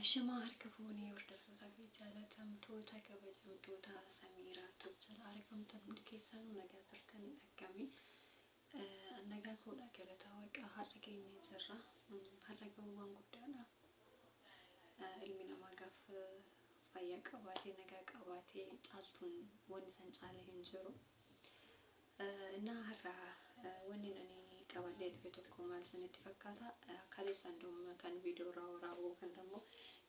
Ashama harkafuuni hordoftoota fi jaalatamtoota kabajamtoota Samiiraa Tujjala argamtan hundi keessanuu nagaa turtanii akkamii nagaa koodha galataa waaqaa har'a keenya jirra har'a gawwaan guddaadha ilmi namaa gaaf fayyaa qabaatee nagaa qabaatee caaltuun wanni san caala hin jiru na har'a wanni ani qabadee dhufe tokko maal isinitti fakkaata kaleessaan dhuma kan viidiyoo raawwuu kan dammoo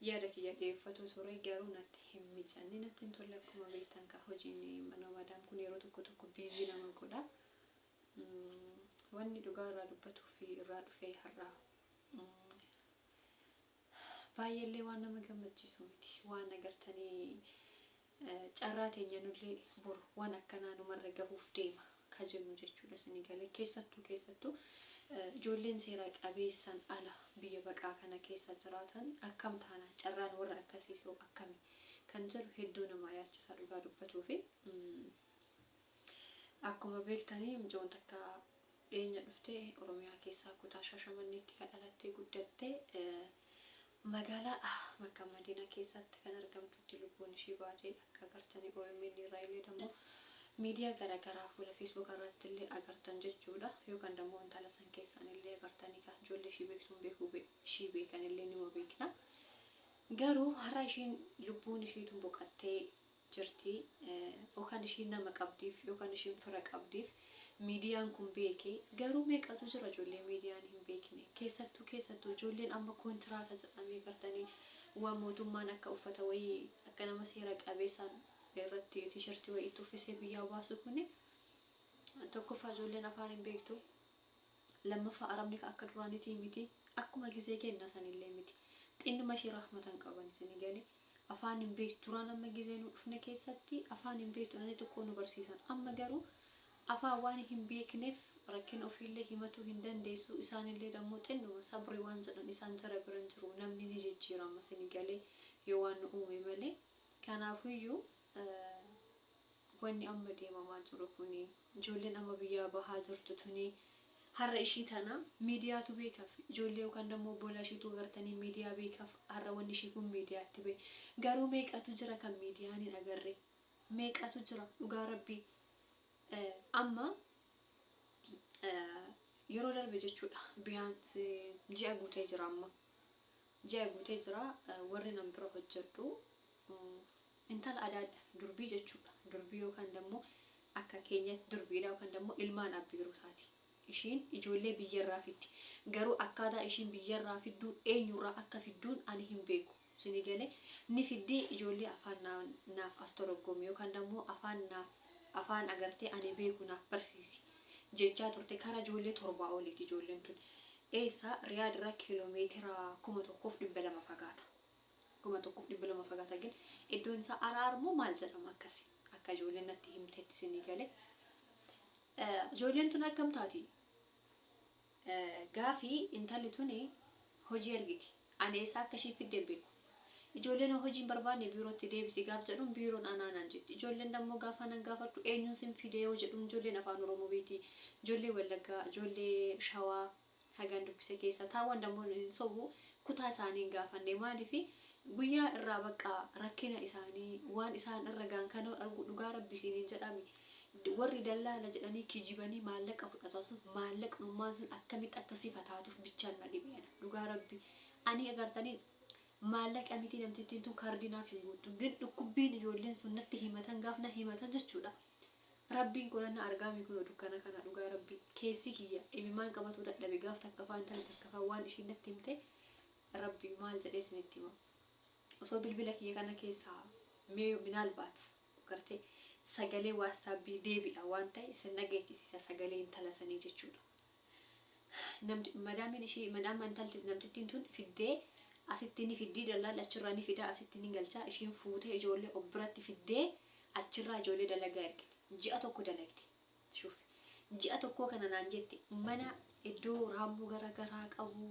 yaada kiyya dhiyeeffatu ture garuu natti hin mijanne natti hin tolle akkuma beektan ka hojiin mana madaan kun yeroo tokko biizii nama godha wanni dhugaa irraa dubbatuu fi irraa dhufee har'a baay'eellee waan nama gammachiisu miti waan agartanii carraa teenya nullee boru waan akkanaa numarra gahuuf deema ka jennu jechuudha isin galee keessattuu ijoolleen seera qabeessan ala biyya baqaa kana keessa jiraatan akkam taana carraan warra akkasiisoo akkami kan jedhu hedduu nama yaachisa dhugaa dubbatuu fi akkuma beektanii mijoon takka dhiyeenya dhuftee Oromiyaa keessaa kutaa Shaashamanneetti kan dhalattee guddattee magaalaa Makka Madiinaa keessatti kan argamtutti lubbuun ishee baatee akka agartanii OMN irraa illee dammoo miidiyaa garaagaraa fuula Facebook irratti illee agartan jechuudha yookaan dammoo intala san keessan illee agartanii kan ijoollee ishee beektuun beekuu ishee beekan illee nima beekna garuu har'a ishiin lubbuun isheetu boqattee jirti yookaan ishiin nama qabdiif yookaan ishiin fira qabdiif miidiyaan kun beekee garuu meeqatu jira ijoollee miidiyaan hin beekne keessattuu ijoolleen amma kontiraata jedhamee agartanii waan mootummaan akka uffata wayii akka nama seera qabeessaan irratti t-shirtii wayii itti uffisee biyyaa baasu kuni tokkoffaa ijoolleen afaan hin beektu lammaffaa arabni akka duraaniitii miti akkuma gizee kenna sanillee miti xinnuma ishee rahmatan qaban isin galee afaan hin beektu duraan amma gizee nu dhufne keessatti afaan hin beektu ani tokko nu barsiisan amma garuu afaan waan hin beekneef rakkina ofiillee himatuu hin dandeessu isaanillee dammoo xinnuma sabri waan jedhan isaan jara biran jiru namni ni jijjiirama isin galee yoo waan nu uume malee kanaafiyyuu wanni amma deemamaa jiru kuni ijoolleen amma biyyaa bahaa jirtu tuni har'a ishii tana miidiyaatu beekaaf ijoollee yookaan dammoo bola ishiitu agartanii miidiyaa beekaaf har'a wanni ishii kun miidiyaatti bee garuu meeqatu jira kan miidiyaan hin agarre meeqatu jira dhugaa rabbii amma yeroo darbe jechuudha biyaansi ji'a guutee jira amma ji'a guutee jira warri nan bira hojjedhu intala adaadha durbii jechuudha durbii yookaan dammoo akka keenyatti durbiidha yookaan dammoo ilmaan abbiiruu taati ishiin ijoollee biyyarraa fiddi garuu akkaataa ishiin biyyarraa fidduu eenyurraa akka fidduun ani hin beeku isin galee ni fiddee ijoollee afaan naaf astoroggoom yookaan dammoo afaan agartee ani beeku naaf barsiisi jechaa turte karaa ijoollee 7 oliiti ijoolleen tun eessa Riyaad irraa kiiloomeetira 1,200 fagaata. Kuma tokkoof 200 fagaata gin iddoon isaa araarmoo maal jedhama akkasi akka ijoolleen natti himteetti isin galee ijoolleen tun akkam taati gaafii intalli tuni hojii ergiti ani eessa akka ishee fiddee beeku ijoolleen hojiin barbaanne biirootti deebisi gaaf jedhuun biiroon anaanaan jetti ijoolleen dammoo gaafa nan gaafadhu eenyuun sin fidee yoo jedhuun ijoolleen afaan oromoo beeti ijoollee wallaggaa ijoollee shawaa hagaan dubbise keessa taawwan dammoo sobu kutaa isaanii gaafanne maaliifi guyyaa irraa bakka rakkina isaanii waan isaan irra gaan kana dhugaa rabbisiin jedhami warri dallaala jedhanii kijibanii maallaqa fudhataasuuf maallaqummaan sun akkamitti akkasii fataatuuf bichaan na dhibeena dhugaa rabbi ani agartanii maallaqa miti namtittiin tun kaardinaaf hin guutu gin dhukkubbiin ijoolleen sun natti himatan gaaf na himatan jechuudha rabbiin qoranna argaami kun dukkana kana dhugaa rabbi keessi kiyya imimaan qabatu dadhabe gaaf takkafaan tan takkafaan waan ishiin natti himte rabbi maal jedhee isinitti hima osoo bilbila kiyya kana keessaa mee minaalbaat gartee sagalee waasaabii deebi'a waan ta'e isin dhageessisa sagalee intala sanii jechuudha madaamin ishee madaama intalti namtittiin tun fiddee asitti ni fiddii dallaala achirraa ni fidaa asitti ni galchaa isheen fuutee ijoollee obbiratti fiddee achirraa ijoollee dalagaa ergiti ji'a tokko dalagdi shuuf ji'a tokko kana naan jette mana iddoo raammoo garaagaraa qabu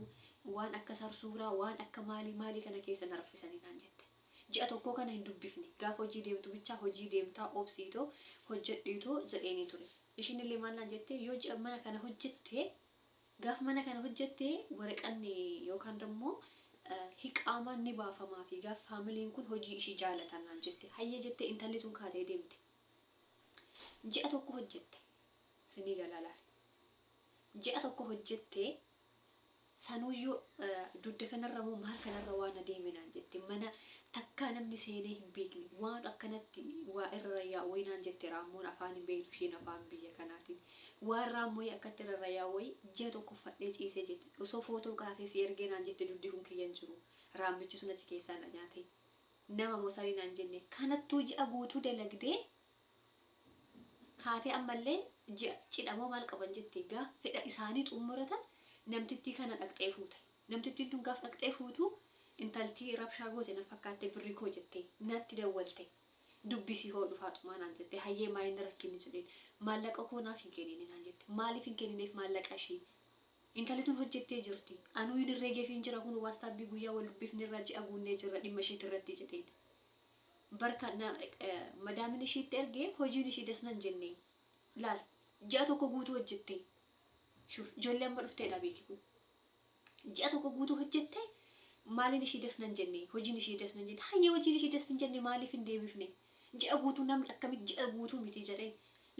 waan akka sarsuuraa waan akka maalii kana keessa narfisanii naan jette ji'a tokko kana hin dubbifne gaafa hojii deemtu bichaa hojii deemtaa obsiitoo hojjedhiitoo jedheeni ture ishiin illee maal naan jette yoo ji'a mana kana hojjette gaafa mana kana hojjette waraqanni yookaan dammoo hiqaamaan ni baafamaa fi gaaf faamiliin kun hojii ishii jaalatanaan jette hayya jette intalli tun kaatee deemte. Ji'a tokko hojjette sinii galalaal. Ji'a tokko hojjette sanuyyuu dudda kanarra moo maal kanarra waan adeeminaan jette mana takkaa namni seenee hin beekne waan akkanatti waa irra yaa'uu naan jette raammoon afaan hin beektu isheen afaan biyya kanaatiin. Waan raammoo akkatti irra yaa'uu ji'a tokko fadhee ciisee jette osoo footoo kaasee si ergee naan jette duddi kun kiyyan jiru. Raammichi sun achi keessaa na nyaate nama mosarii naan jenne kanattuu ji'a guutuu dalagdee kaatee ammallee ji'a cidhamoo maal qaban jettee gaaf fedha isaanii xumuratan namtittii kana dhaqxee fuute. Namtittiin tun gaaf dhaqxee fuutu intaltii rabshaa goote na fakkaattee birrii koo jettee natti dawwalte dubbisii hoo dhufaa xumaa naan jette hayyee maaliin rakkinni jedheen maallaqa koo naaf hin kennine naan jette maaliif hin kennineef maallaqa ishee intalli tun hojjettee jirti anuu hin irreegeefiin jira kun waastaabbii guyyaa wal dubbifne irra ji'a guunnee jirra dhimma isheetti irratti jedheen barka madaamin isheetti ergee hojiin ishee dasnan jennee laal ji'a tokko guutuu hojjettee shuf ijoollee amma dhufteedha beeki kun ji'a tokko guutuu hojjettee maaliin ishee dasnan jennee hojiin ishee dasnan jennee hayyee hojiin ishee dasnan jennee maaliif hin deebifne ji'a guutuu namni akkamitti ji'a guutuu miti jedheen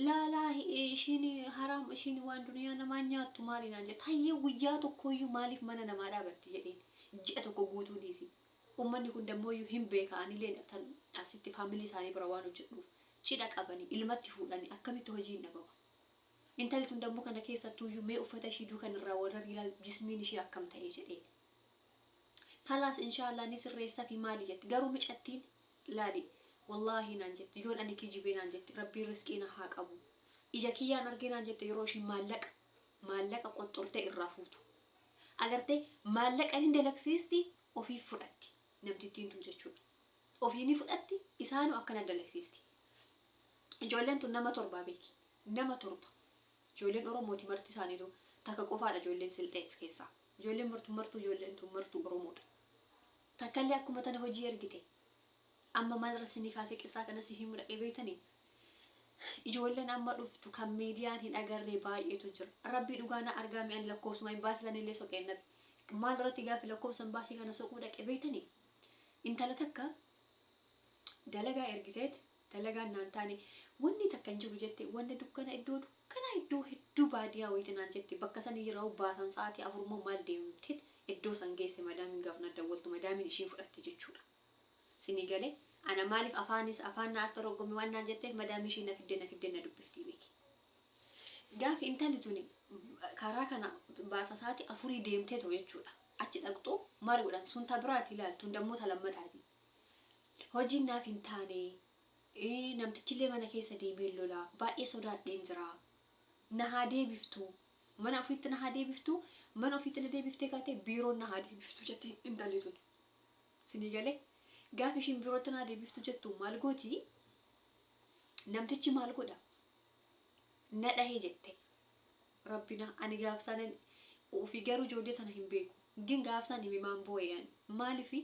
laalaa ishiin haram ishiin waan duniyaa namaa nyaattu maali naan jette hayyee guyyaa tokkoyyuu maaliif mana namaa dhaabatti jedheen ji'a tokko guutuu dhiisi ummanni kun dammoyyuu hin beeka anillee tan asitti faamilii isaanii bira waan hojjedhuuf cidha qabanii ilmatti fuudhanii akkamitti hojii hin dhabamu intalli tun dammoo kana keessattuuyyuu mee uffata ishii duukan irraa warra ilaal jismiin ishii akkam ta'ee jedheen kalaas inshaallah ni sirreessa fi maali jetti garuu micattiin laali wallahi naan jetti yoon ani kijibee naan jetti rabbiin riskiina haa qabu ija kiyyaan argee naan jetti yeroo ishii maallaqa qoxxortee irraa fuutu agartee maallaqa hin dalagsiisti ofiif fudhatti namtittiin tun jechuudha ofiini fudhatti isaanu akkana dalagsiisti ijoolleen tun nama torbaa beeki nama torba ijoolleen oromooti marti isaaniitu takka qofaadha ijoolleen silxees keessaa ijoolleen martuu ijoolleen tun martuu oromoodha takkallee akkuma tana hojii ergite amma maal rasini kaasee qissaa kana si himu dhaqee beektanii ijoolleen amma dhuftu kan miidiyaan hin agarree baay'eetu jira rabbii dhugaana argaa mi'an lakkoofsuma hin baasisan illee soqeennatti maal irratti gaafi lakkoofsan baasii kana soquu dhaqee beektanii intala takka dalagaa ergiteet dalagaan naan taane wanni takka hin jiru jette wanni dukkana iddoo hedduu baadiyaa wayitinaan jette bakka san yeroo baasan sa'aatii afurmoo maal deemtit iddoo san geesse madaamin gaafna dawwaltu madaamin ishiin fudhatte jechuudha. Sinii galee ana maaliif afaan naas torgomme waan naan jetteef madaamin ishii na fidde na dubbiftii beeki. Gaafi intalli tuni karaa kana baasa sa'aatii afurii deemtee too jechuudha. Achi dhaqxu maal godhan sun tabiraati ilaaltu dammoota lammataati. Hojiin naaf hin taane namtichillee mana keessa deemee lolaa baay'ee sodaadheen jira. Na haa deebiftu mana ofiitti na haa deebiftu mana ofiitti na deebiftee kaatee biiroon na haa deebiftu jettee intalli tun. Sinii galee gaafi ishiin biirootti na haa deebiftu jettu maal gooti namtichi maal godha na dhahee jette rabbina ani gaafsaan ofii garuu ijoollee tana hin beeku gin gaafsaan himaan boo'een maaliifi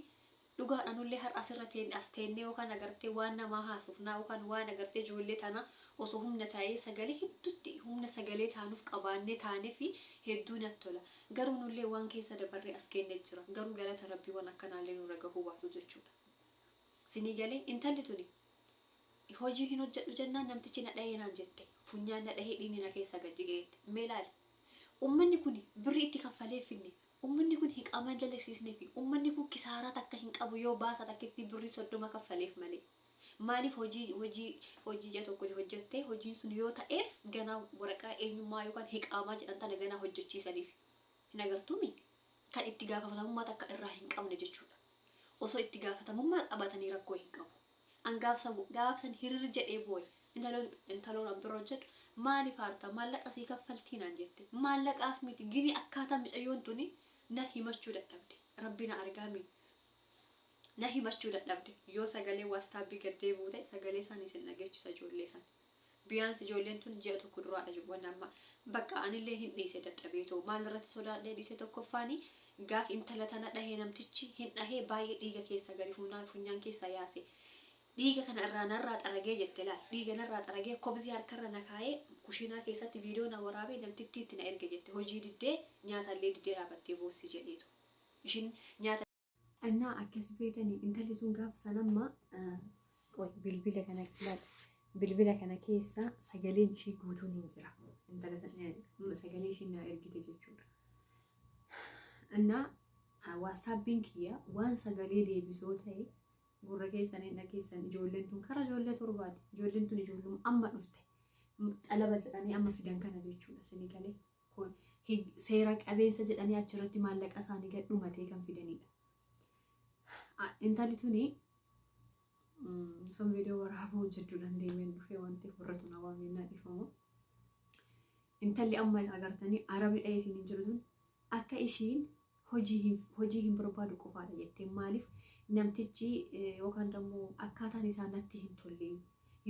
dhugaadhaanullee har'a asirratti as teennee yookaan agartee waan namaa haasofnaa yookaan waan agartee ijoollee tana osoo humna taa'ee sagalee hedduutti humna sagalee taanuuf qabaannee taanee fi hedduu natti tola garuu nullee waan keessa dabarree as kennee jira garuu galata rabbii waan akkanaallee nurra gahuu baatu jechuudha. Sinii galee intalli tuni hojii hin hojjedhu jennaan namtichi na dhahee naan jette funyaan na dhahee dhiinni na keessa gajjigeette mee laali ummanni kun birrii itti kaffalee finne ummanni kun hiqamaan dalagsiisnee fi ummanni kun kisaaraa takka hin qabu yoo baasa takkitti birrii 30 kaffaleef malee maaliif hojii ji'a tokko hojjettee hojiin sun yoo ta'eef ganaa waraqaa eenyummaa yookaan hiqaamaa jedhan tana ganaa hojjechiisaniif hin agartuumi kan itti gaafatamummaa takka irraa hin qabne jechuudha. Osoo itti gaafatamummaa qabatanii rakkoo hin qabu. An gaafsan hiriir jedhee boo'e intaloon biroo jedhu maaliif harta maallaqa sii kaffaltii naan jette maallaqaaf miti gini akkaataa micayyoon tuni na himachuu dadhabde rabbina argaami na himachuu dadhabde yoo sagalee waastaabbii gaddee buute sagalee isaanii sin dhageechisa ijoollee san biyaansi ijoolleen tun ji'a tokko duraadha jibban amma bakka anillee hin dhiise dadhabeetoo maal irratti sodaadhee dhiise tokkoffaanii gaaf intala tana dhahee namtichi hin dhahee baay'ee dhiiga keessa gadi funyaan keessa yaase dhiiga kana irraa narraa xaragee jette laal dhiiga narraa xaragee kobzii harkarra na kaa'ee kushiinaa keessatti viidiyoo na waraabee namtittiitti na erge jette hojii diddee nyaatallee diddee dhaabattee boossi jedheetu ishiin nyaata Anna akkas beekani intalli sun gaafa sanamma qoy bilbila kana keessa sagaleen ishii guutuun hin jira. Intala sagalee ishii na ergite jechuudha. Anna waasaappiin kiyya waan sagalee deebisoo ta'e gurra keessan hin dhageessan. Ijoolleen tun kara ijoollee torbaati. Ijoolleen tun ijoolluma amma dhufte xalaba jedhanii amma fidan kana jechuudha. Sini galee seera qabeessa jedhanii achirratti maallaqa isaanii gad dhumatee kan fidanidha. Intalli tuni son viidiyoo waraabuu hojjechuudhaan deemeen dhufee wanti furratu na waameen dhiifamu. Intalli amma agartanii arabidha isin hin jiru sun akka ishiin hojii hin barbaadu qofaadha jettee maaliif namtichi yookaan immoo akkaataan isaa natti hin tolle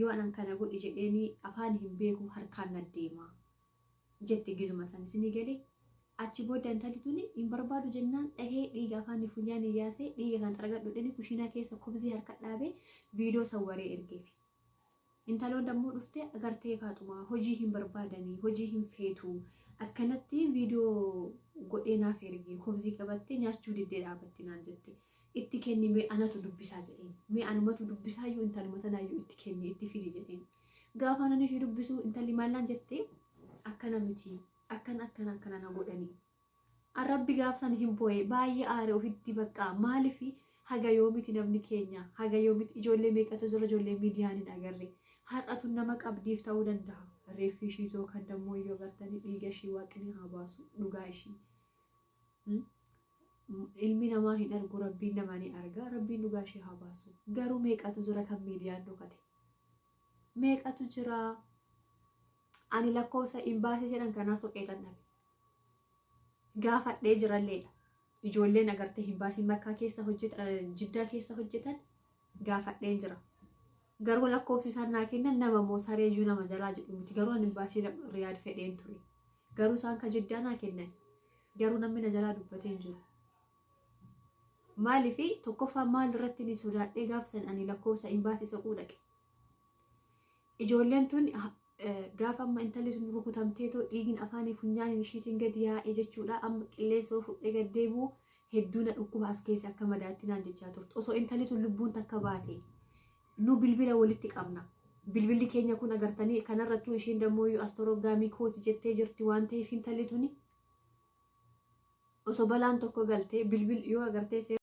yoo anan kana godhi jedheeni afaan hin beeku harkaan na deema jette gizuma san isin galee. Achi booda intalli tuni hin barbaadu jennaan dhahee dhiiga afaan funyaan iyyaasee dhiiga kan argadhu dhani kushiinaa keessa kubzii harka dhaabee viidiyoo sawwaree ergeef. Intaloon dammoo dhufte agartee Faaxumaa hojii hin barbaadanii hojii hin feetu akkanatti viidiyoo godhee naaf ergee kubzii qabattee nyaachuu diddee dhaabatti naan jette. Itti kenni mee anatu dubbisaa jedheen mee anumatu dubbisaayyuu intaluma tanaayyuu itti kenni itti fidi jedheen. Gaafa nan ishee dubbisu intalli maallaan jette akkana miti. Akkana na godhanii arrabbi gaafsan hin boo'e baay'ee aare ofitti bakka maaliif haga yoomiti namni keenya haga yoomiti ijoollee meeqatu jira ijoollee miidiyaan hin agarre har'atu nama qabdiif ta'uu danda'a reeffi ishii too kan dammoo yoo agartanii dhiiga ishii waaqni haa baasu dhugaa ishii ilmi namaa hin argu rabbiin namaa ni arga rabbiin dhugaa ishii haa baasu garuu meeqatu jira kan miidiyaan dhokate meeqatu jira. Ani lakkoofsa imbaasii jedhan kanaa soqeetan dhabe. Gaafadhee jiralleedha. Ijoolleen agartee imbaasii makkaa keessa hojjetan jiddaa keessa hojjetan gaafadheen jira. Garuu lakkoofsi isaan naa kennan nama moo sareeyyuu nama jalaa jedhu miti. Garuu ani imbaasii riyaad fedheen ture. Garuu isaan kan jiddaa naa kennan. Garuu namni na jalaa dubbatee hin jiru. Maaliifi tokkoffaa maal irratti ni sodaadhee gaafsan ani lakkoofsa imbaasii soquu dhaqe. Ijoolleen tun gaafa amma intalli sun rukutamtee too dhiigni afaanii funyaan ishiitiin gadi yaa'ee jechuudha. Amma qilleensoo fudhee gad deebi'u hedduu na dhukkuba as keessa akka madaatti naan jechaa turte. Osoo intalli sun lubbuun takka baate nu bilbila walitti qabna. Bilbilli keenya kun agartanii kanarrattuu ishiin dammoo astoroggaamii kooti jettee jirti waan ta'eef intalli tuni osoo balaan tokko galtee bilbil yoo agartee